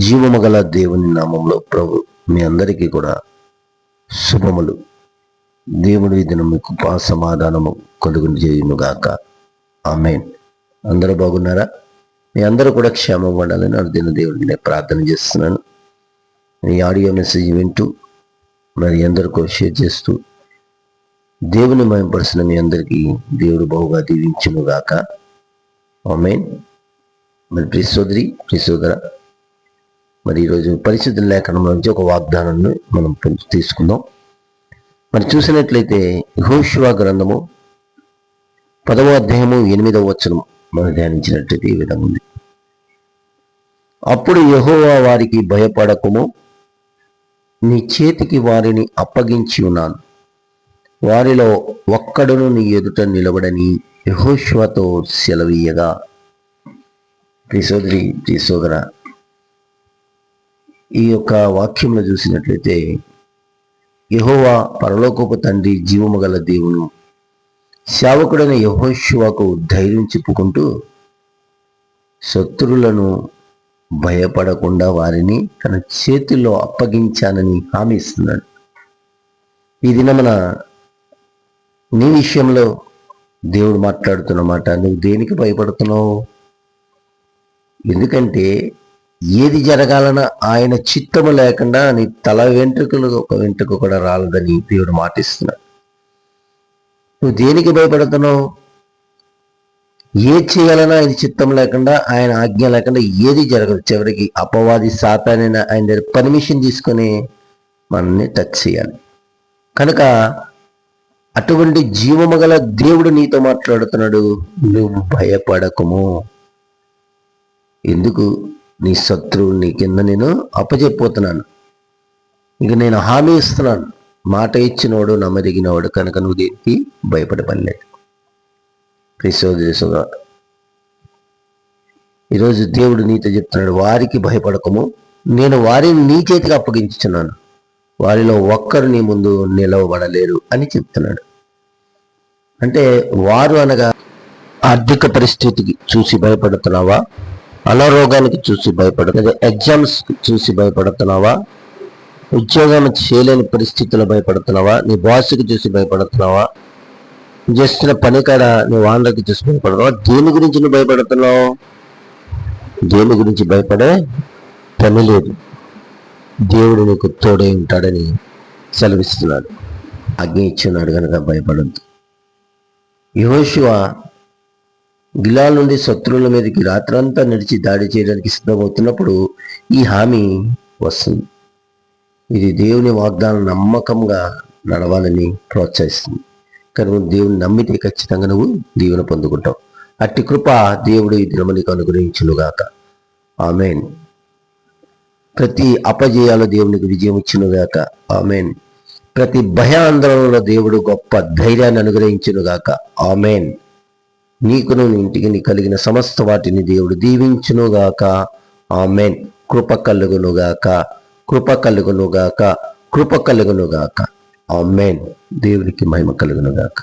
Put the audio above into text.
జీవమగల దేవుని నామంలో ప్రభు మీ అందరికీ కూడా శుభములు. దేవుడు ఈ దినం మీకు సమాధానము కలుగుని చేయునుగాక. ఆమేన్. అందరూ బాగున్నారా? మీ అందరూ కూడా క్షేమం ఉండాలని అర్దిన దేవుడికి నేను ప్రార్థన చేస్తున్నాను. ఈ ఆడియో మెసేజ్ వింటూ మరి అందరికీ షేర్ చేస్తూ దేవుని మహిమపరిచిన మీ అందరికీ దేవుడు బహుగా దీవించునుగాక. ఆమేన్. మరి ప్రియ సోదరి, ప్రియ సోదర, మరి ఈరోజు పరిశుద్ధ లేఖనంలో నుంచి ఒక వాగ్దానాన్ని మనం తీసుకుందాం. మరి చూసినట్లయితే యెహోషువ గ్రంథము 10వ అధ్యాయము 8వ వచనం మనం ధ్యానించినట్లయితే ఈ విధంగా ఉంది. అప్పుడు యెహోవా వారికి భయపడకుము, నీ చేతికి వారిని అప్పగించి ఉన్నాను, వారిలో ఒక్కడును నీ ఎదుట నిలబడని యెహోషువతో సెలవీయగా. ప్రియ సోదరి, ప్రియ సోదర, ఈ యొక్క వాక్యంలో చూసినట్లయితే యెహోవా పరలోకపు తండ్రి, జీవము గల దేవుడు సేవకుడైన యెహోషువకు ధైర్యం చెప్పుకుంటూ శత్రువులను భయపడకుండా వారిని తన చేతుల్లో అప్పగించానని హామీ ఇస్తున్నాడు. ఈ దినమున నీ విషయంలో దేవుడు మాట్లాడుతున్నమాట, నువ్వు దేనికి భయపడుతున్నావు? ఎందుకంటే ఏది జరగాలన్నా ఆయన చిత్తము లేకుండా నీ తల వెంట్రుకలు ఒక వెంట్రుక కూడా రాలదని దేవుడు మాటిస్తున్నాడు. నువ్వు దేనికి భయపడుతున్నావు? ఏది చేయాలన్నా ఆయన చిత్తం లేకుండా, ఆయన ఆజ్ఞ లేకుండా ఏది జరగదు. చివరికి అపవాది సాతానైనా ఆయన దగ్గర పర్మిషన్ తీసుకొని మనల్ని టచ్ చేయాలి. కనుక అటువంటి జీవము గల దేవుడు నీతో మాట్లాడుతున్నాడు, నువ్వు భయపడకము. ఎందుకు? నీ శత్రువు నీ కింద నేను అప్పచెప్పోతున్నాను. ఇక నేను హామీ ఇస్తున్నాను, మాట ఇచ్చినవాడు నమ్మదగినవాడు, కనుక నువ్వు దేనికి భయపడపడలేదు. క్రీస్తుగా ఈరోజు దేవుడు నీతో చెప్తున్నాడు, వారికి భయపడకము, నేను వారిని నీ చేతికి అప్పగించుచున్నాను, వారిలో ఒక్కరు నీ ముందు నిలవబడలేరు అని చెప్తున్నాడు. అంటే వారు అనగా ఆర్థిక పరిస్థితికి చూసి భయపడుతున్నావా? అనారోగ్యానికి చూసి భయపడుతున్నా? ఎగ్జామ్స్ చూసి భయపడుతున్నావా? ఉద్యోగం చేయలేని పరిస్థితుల్లో భయపడుతున్నావా? నీ బాస్కి చూసి భయపడుతున్నావా? చేస్తున్న పని కాడ నీ వాళ్ళకి చూసి భయపడుతున్నావా? దేని గురించి నువ్వు భయపడుతున్నావు? దేని గురించి భయపడే పని లేదు. దేవుడు నీకు తోడే ఉంటాడని సెలవిస్తున్నాడు, ఆజ్ఞ ఇచ్చున్నాడు, కనుక భయపడద్దు. యెహోషువ గిలాల్ నుండి శత్రువుల మీదకి రాత్రంతా నడిచి దాడి చేయడానికి సిద్ధమవుతున్నప్పుడు ఈ హామీ వస్తుంది. ఇది దేవుని వాగ్దానం నమ్మకంగా నడవాలని ప్రోత్సహిస్తుంది. కానీ నువ్వు దేవుని నమ్మితే ఖచ్చితంగా నువ్వు దీవెన పొందుకుంటావు. అట్టి కృప దేవుడు ఈ దినము నీకు అనుగ్రహించునుగాక. ఆమేన్. ప్రతి అపజయాలు దేవునికి విజయం ఇచ్చునుగాక. ఆమేన్. ప్రతి భయాందోళనలో దేవుడు గొప్ప ధైర్యాన్ని అనుగ్రహించునుగాక. ఆమేన్. నీకును నీ ఇంటికి నీ కలిగిన సమస్త వాటిని దేవుడు దీవించునుగాక. ఆమేన్. కృప కలుగునుగాక, కృప కలుగునుగాక, కృప కలుగునుగాక. ఆమేన్. దేవునికి మహిమ కలుగునుగాక.